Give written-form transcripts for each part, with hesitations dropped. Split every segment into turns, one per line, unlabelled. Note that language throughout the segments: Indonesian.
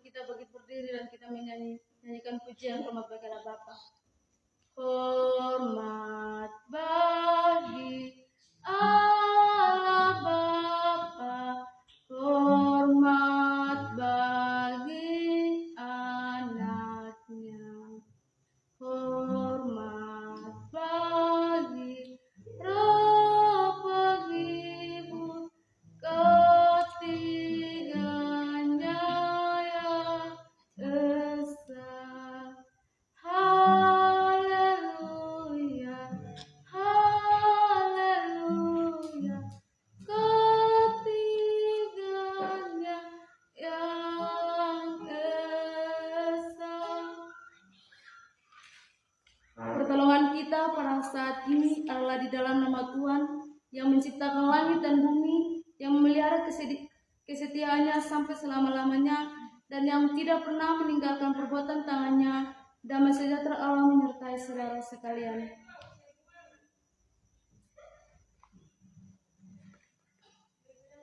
kita bagi berdiri dan kita menyanyikan pujian hormat bagi Allah Bapa. Hormat bagi Allah Bapa, hormat bagi anaknya, hormat bagi Roh penghibur ketiganya yang esa. Haleluya, haleluya, ketiganya yang esa. Pertolongan kita pada saat ini adalah di dalam nama Tuhan yang menciptakan langit dan bumi, yang memelihara kesetiaannya sampai selama-lamanya, dan yang tidak pernah meninggalkan perbuatan tangannya. Damai sejahtera Allah menyertai saudara sekalian.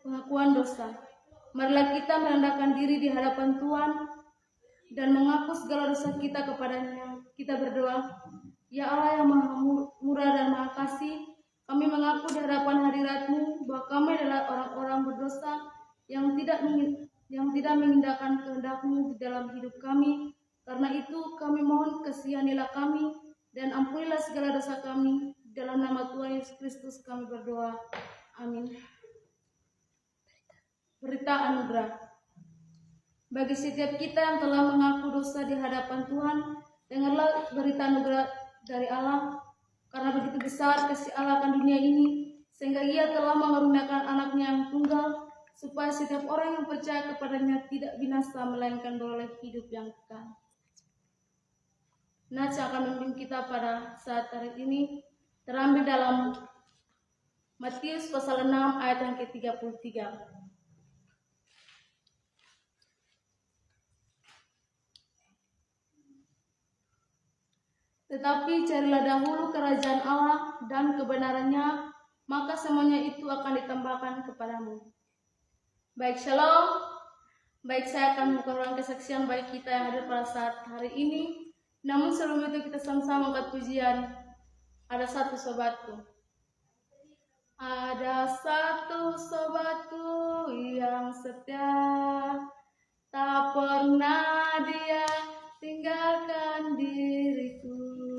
Pengakuan dosa. Marilah kita merendahkan diri di hadapan Tuhan dan mengaku segala dosa kita kepadanya. Kita berdoa. Ya Allah yang maha murah dan maha kasih, kami mengaku di hadapan hadirat-Mu bahwa kami adalah orang-orang berdosa yang tidak mengindahkan kehendak-Mu di dalam hidup kami. Karena itu kami mohon kasihanilah kami dan ampunilah segala dosa kami. Dalam nama Tuhan Yesus Kristus kami berdoa. Amin. Berita anugerah. Bagi setiap kita yang telah mengaku dosa di hadapan Tuhan, dengarlah berita anugerah dari Allah. Karena begitu besar kasih Allah akan dunia ini, sehingga Ia telah mengaruniakan anaknya yang tunggal, supaya setiap orang yang percaya kepadanya tidak binasa, melainkan beroleh hidup yang kekal. Nats yang akan membimbing kita pada saat hari ini terambil dalam Matius pasal 6 ayat yang ke-33. Tetapi carilah dahulu kerajaan Allah dan kebenarannya, maka semuanya itu akan ditambahkan kepadamu. Baik, shalom. Baik, saya akan membawakan kesaksian baik kita yang hadir pada saat hari ini. Namun sebelum itu kita sama-sama angkat pujian. Ada satu sobatku. Ada satu sobatku yang setia, tak pernah dia tinggalkan diriku.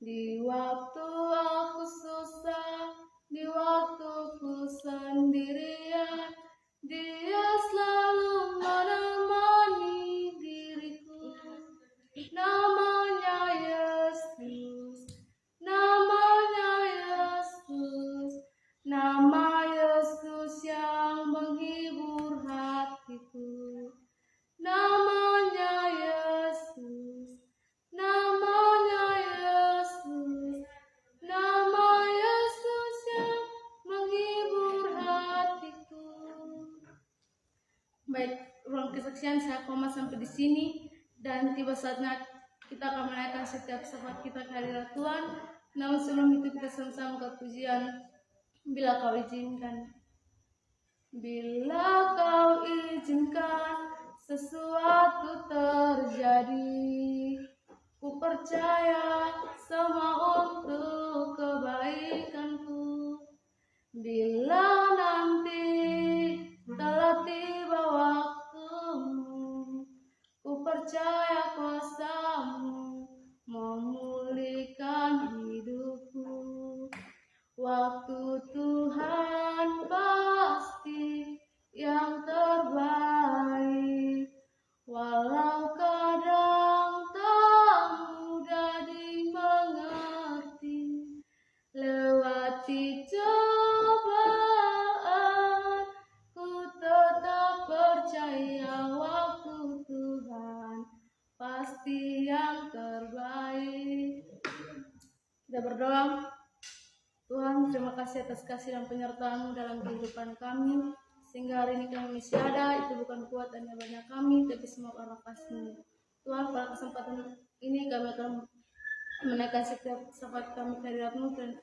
Di waktu aku susah, di waktu ku sendirian, Dia selalu menemani diriku. Namanya Yesus, namanya Yesus, nama Yesus yang menghibur hatiku. Namanya Yesus, namanya Yesus, nama Yesus yang menghibur hatiku. Baik, ruang kesaksian saya koma sampai di sini, dan tiba saatnya kita akan menaikkan setiap sahabat kita ke hadirat Tuhan. Namun sebelum itu kita sama-sama ke pujian Bila Kau Izinkan. Bila Kau izinkan sesuatu terjadi, ku percaya semua untuk kebaikanku. Bila nanti telah tiba waktumu, ku percaya kuasa-Mu memulihkan hidupku. Waktu Tuhan pasti yang terbaik, walau kadang tak mudah dimengerti. Lewati cobaan, ku tetap percaya waktu Tuhan pasti yang terbaik. Kita berdoa. Tuhan, terima kasih atas kasih dan penyertaan-Mu dalam kehidupan kami, sehingga hari ini kami masih ada. Itu bukan kuat dan hebatnya kami, tapi semua karena kasih-Mu. Tuhan, pada kesempatan ini kami akan menaikkan setiap sahabat kami ke hadirat-Mu. Dan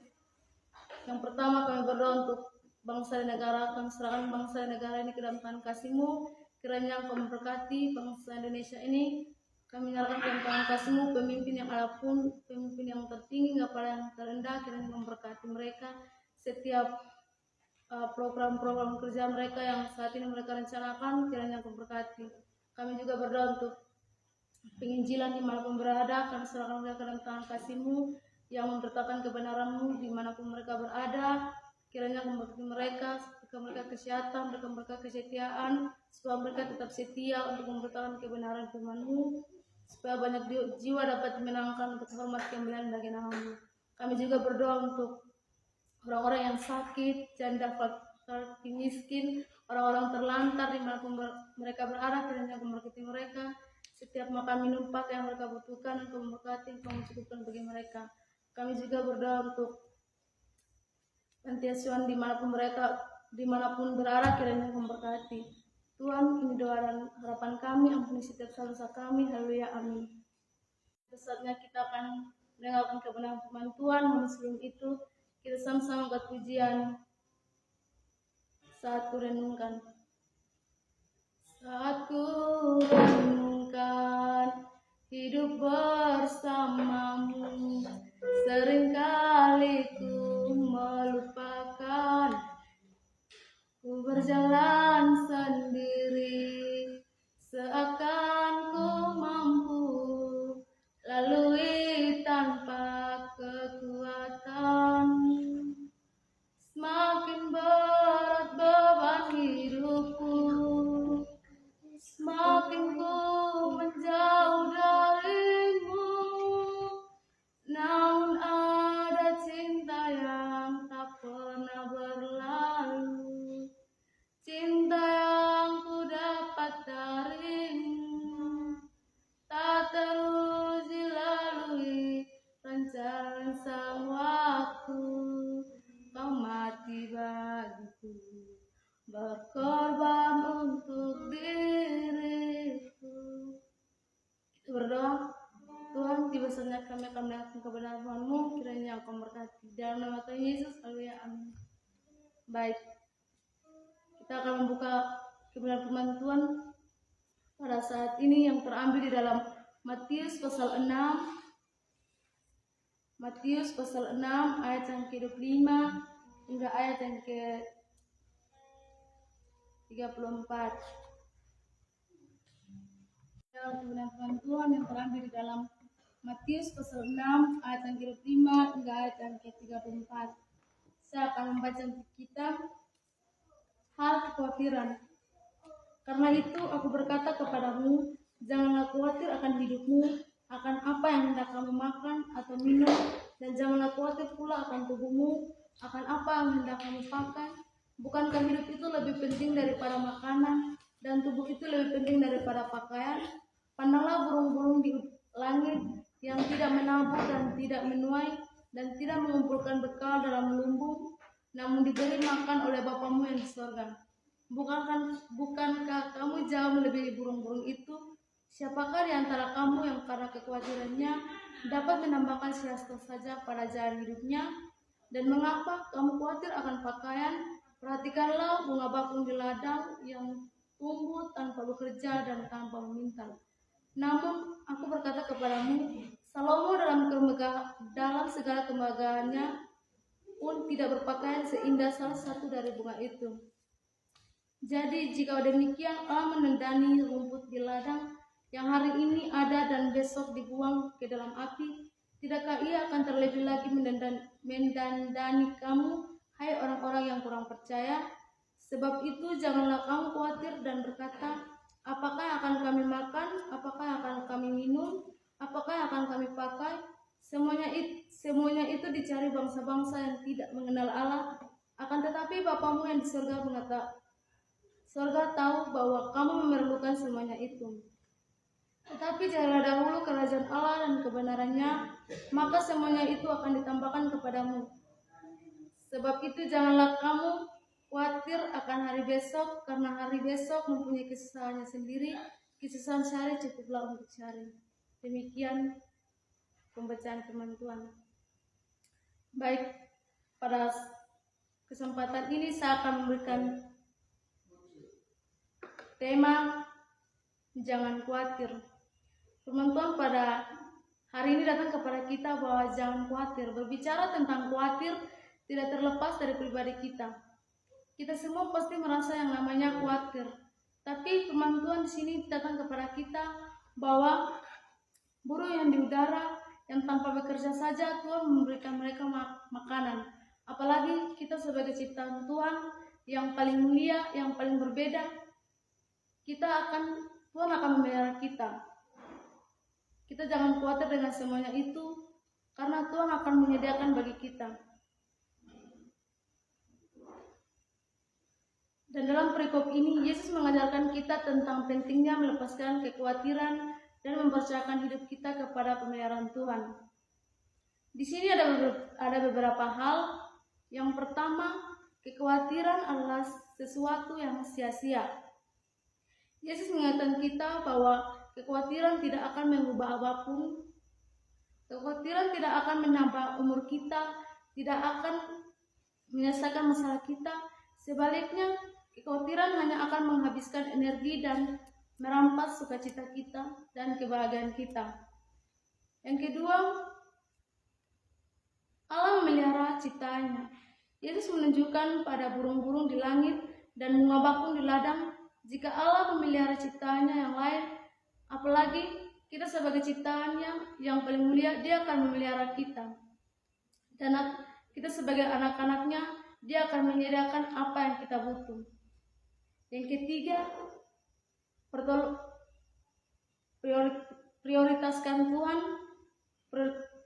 yang pertama kami berdoa untuk bangsa dan negara. Kami serahkan bangsa dan negara ini ke dalam tangan kasih-Mu. Kiranya Engkau memberkati bangsa Indonesia ini. Kami menyerahkan ke tangan kasih-Mu, pemimpin yang apapun, pemimpin yang tertinggi, kepala yang terendah, kiranya memberkati mereka. Setiap program-program kerja mereka yang saat ini mereka rencanakan, kiranya Engkau berkati. Kami juga berdoa untuk penginjilan dimanapun berada, kami serahkan mereka dalam tangan kasih-Mu yang memberitakan kebenaran-Mu dimanapun mereka berada. Kiranya memberkati mereka, mereka kesehatan, mereka kesetiaan, supaya mereka tetap setia untuk memberitakan kebenaran firman-Mu, supaya banyak jiwa dapat dimenangkan untuk hormat kemuliaan bagi nama-Mu. Kami juga berdoa untuk orang-orang yang sakit, janda, fakir, miskin, orang-orang terlantar dimanapun mereka berada, kiranya memberkati mereka. Setiap makan minum pakai yang mereka butuhkan, Engkau memberkati, Engkau mencukupkan bagi mereka. Kami juga berdoa untuk panti asuhan dimanapun berada, kiranya memberkati. Tuhan, ini doa dan harapan kami, ampuni setiap salah kami. Haleluya, amin. Saatnya kita akan mendengarkan kebenaran firman Tuhan. Namun sebelum itu, kita sama-sama angkat pujian saat ku renungkan. Saat ku renungkan hidup bersamamu, seringkali ku melupakan ku berjalan sendiri, seakan ku mampu lalui tanpa kekuatan. Semakin berat beban hidupku, semakin ku menjauh darimu. Namun ada cinta yang tak pernah berlalu, cinta yang ku dapat darimu, tak teruji lalui rancang waktu. Kau mati bagiku, berkorban untuk diriku. Kita berdoa. Tuhan, tiba saatnya kami akan melihat kebenaran Tuhan-Mu, kiranya Engkau memberkati. Dalam nama Tuhan Yesus, haleluya, amin. Baik, kita akan membuka kebenaran firman Tuhan pada saat ini yang terambil di dalam Matius pasal 6. Matius pasal 6 ayat yang ke-25 hingga ayat yang ke-34. Dalam kebenaran firman Tuhan yang terambil di dalam Matius pasal 6 ayat yang ke-25 hingga ayat yang ke-34. Saya akan membaca untuk kita hal kekhawatiran. Karena itu aku berkata kepadamu, janganlah khawatir akan hidupmu, akan apa yang hendak kamu makan atau minum, dan janganlah khawatir pula akan tubuhmu, akan apa yang hendak kamu pakai. Bukankah hidup itu lebih penting daripada makanan, dan tubuh itu lebih penting daripada pakaian? Pandanglah burung-burung di langit yang tidak menabur dan tidak menuai dan tidak mengumpulkan bekal dalam lumbung, namun diberi makan oleh Bapamu yang di surga. Bukankah kamu jauh melebihi burung-burung itu? Siapakah di antara kamu yang karena kekhawatirannya dapat menambahkan sehasta saja pada jalan hidupnya? Dan mengapa kamu khawatir akan pakaian? Perhatikanlah bunga bakung di ladang yang tumbuh tanpa bekerja dan tanpa meminta. Namun aku berkata kepadamu, Salomo dalam segala kemegahannya pun tidak berpakaian seindah salah satu dari bunga itu. Jadi jika demikian Allah menendani rumput di ladang yang hari ini ada dan besok dibuang ke dalam api, tidakkah ia akan terlebih lagi mendandani kamu, hai orang-orang yang kurang percaya? Sebab itu janganlah kamu khawatir dan berkata, apakah yang akan kami makan, apakah yang akan kami minum, apakah yang akan kami pakai? Semuanya itu dicari bangsa-bangsa yang tidak mengenal Allah. Akan tetapi Bapamu yang di surga tahu bahwa kamu memerlukan semuanya itu. Tetapi carilah dahulu kerajaan Allah dan kebenarannya, maka semuanya itu akan ditambahkan kepadamu. Sebab itu janganlah kamu khawatir akan hari besok, karena hari besok mempunyai kesusahannya sendiri. Kesusahan sehari cukuplah untuk sehari. Demikian pembacaan firman Tuhan. Baik, pada kesempatan ini saya akan memberikan bertema jangan khawatir. Firman Tuhan pada hari ini datang kepada kita bahwa jangan khawatir. Berbicara tentang khawatir tidak terlepas dari pribadi kita. Kita semua pasti merasa yang namanya khawatir. Tapi firman Tuhan di sini datang kepada kita bahwa burung yang di udara yang tanpa bekerja saja Tuhan memberikan mereka makanan. Apalagi kita sebagai ciptaan Tuhan yang paling mulia, yang paling berbeda, Tuhan akan memelihara kita. Kita jangan khawatir dengan semuanya itu, karena Tuhan akan menyediakan bagi kita. Dan dalam perikop ini, Yesus mengajarkan kita tentang pentingnya melepaskan kekhawatiran dan mempercayakan hidup kita kepada pemeliharaan Tuhan. Di sini ada beberapa hal. Yang pertama, kekhawatiran adalah sesuatu yang sia-sia. Yesus mengingatkan kita bahwa kekhawatiran tidak akan mengubah apapun. Kekhawatiran tidak akan menambah umur kita, tidak akan menyelesaikan masalah kita. Sebaliknya, kekhawatiran hanya akan menghabiskan energi dan merampas sukacita kita dan kebahagiaan kita. Yang kedua, Allah memelihara ciptaannya. Yesus menunjukkan pada burung-burung di langit dan bunga bakung di ladang, jika Allah memelihara ciptaannya yang lain, apalagi kita sebagai ciptaannya yang paling mulia, Dia akan memelihara kita. Dan kita sebagai anak-anaknya, Dia akan menyediakan apa yang kita butuh. Yang ketiga, prioritaskan Tuhan,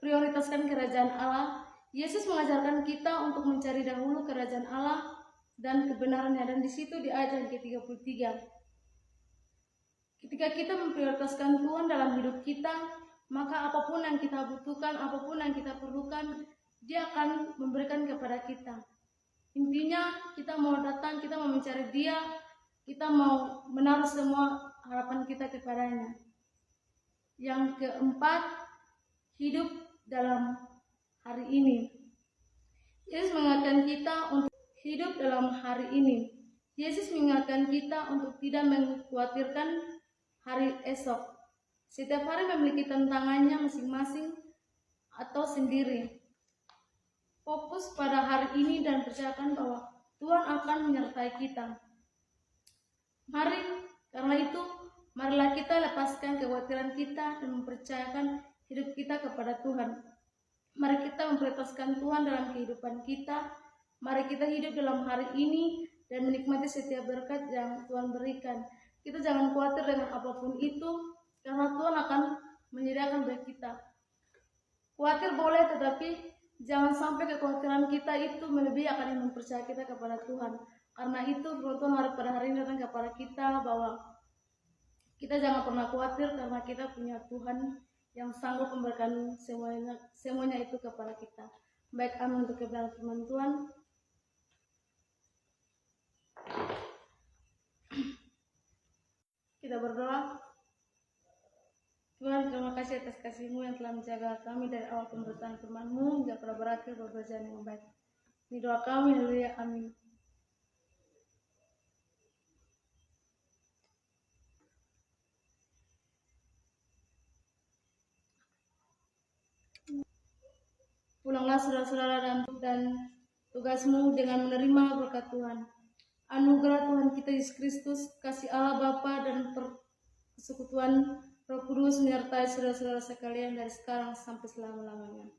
prioritaskan kerajaan Allah. Yesus mengajarkan kita untuk mencari dahulu kerajaan Allah dan kebenarannya, dan di situ di ayat yang ke-33. Ketika kita memprioritaskan Tuhan dalam hidup kita, maka apapun yang kita butuhkan, apapun yang kita perlukan, Dia akan memberikan kepada kita. Intinya kita mau datang, kita mau mencari Dia, kita mau menaruh semua harapan kita kepadanya. Yang keempat, hidup dalam hari ini. Yesus mengingatkan kita untuk hidup dalam hari ini. Yesus mengingatkan kita untuk tidak mengkhawatirkan hari esok. Setiap hari memiliki tantangannya masing-masing atau sendiri. Fokus pada hari ini dan percayakan bahwa Tuhan akan menyertai kita. Karena itu, marilah kita lepaskan kekhawatiran kita dan mempercayakan hidup kita kepada Tuhan. Mari kita memprioritaskan Tuhan dalam kehidupan kita. Mari kita hidup dalam hari ini dan menikmati setiap berkat yang Tuhan berikan. Kita jangan khawatir dengan apapun itu, karena Tuhan akan menyediakan bagi kita. Khawatir boleh, tetapi jangan sampai kekhawatiran kita itu melebihi akan yang mempercayai kita kepada Tuhan. Karena itu Tuhan pada hari ini datang kepada kita bahwa kita jangan pernah khawatir, karena kita punya Tuhan yang sanggup memberikan semuanya itu kepada kita. Baik, amin untuk kebenaran firman Tuhan. Kita berdoa. Tuhan, terima kasih atas kasih-Mu yang telah menjaga kami dari awal pemberitaan firman-Mu hingga pada berakhir berbelajar yang baik. Ini doa kami, haleluya, amin. Pulanglah saudara-saudara dan tugasmu dengan menerima berkat Tuhan. Anugerah Tuhan kita Yesus Kristus, kasih Allah Bapa dan persekutuan Roh Kudus menyertai saudara-saudara sekalian dari sekarang sampai selama-lamanya.